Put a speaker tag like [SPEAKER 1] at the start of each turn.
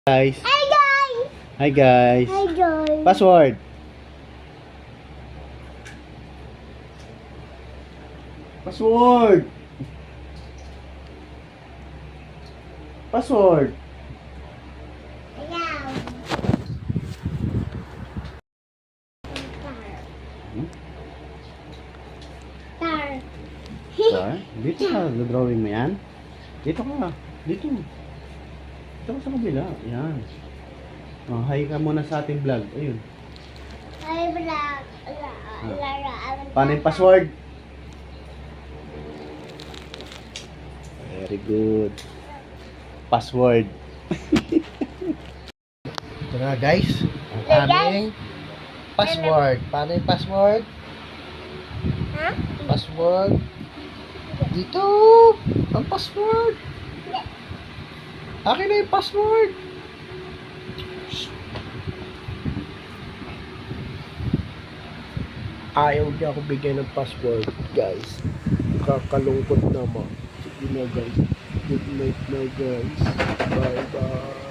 [SPEAKER 1] Guys.
[SPEAKER 2] Hi guys!
[SPEAKER 1] Hi guys.
[SPEAKER 2] Hi guys!
[SPEAKER 1] Password. Password. Password.
[SPEAKER 2] Ayaw! Tar.
[SPEAKER 1] Sir, dito ka. Drawing mo yan. Dito ka. Dito. Dito ka sa kabila. Yan. Oh, hi ka muna sa ating vlog. Ayun.
[SPEAKER 2] Ay, vlog.
[SPEAKER 1] Paano yung password? Very good. Password. Ito na guys. Ang aming password. Paano yung password?
[SPEAKER 2] Ha?
[SPEAKER 1] Password. Dito. Ang password. Akin na yung password.
[SPEAKER 3] Ayaw niya ako bigyan ng password, guys. Kakalungkot naman. Sige na, guys. Good night na, guys. Bye-bye.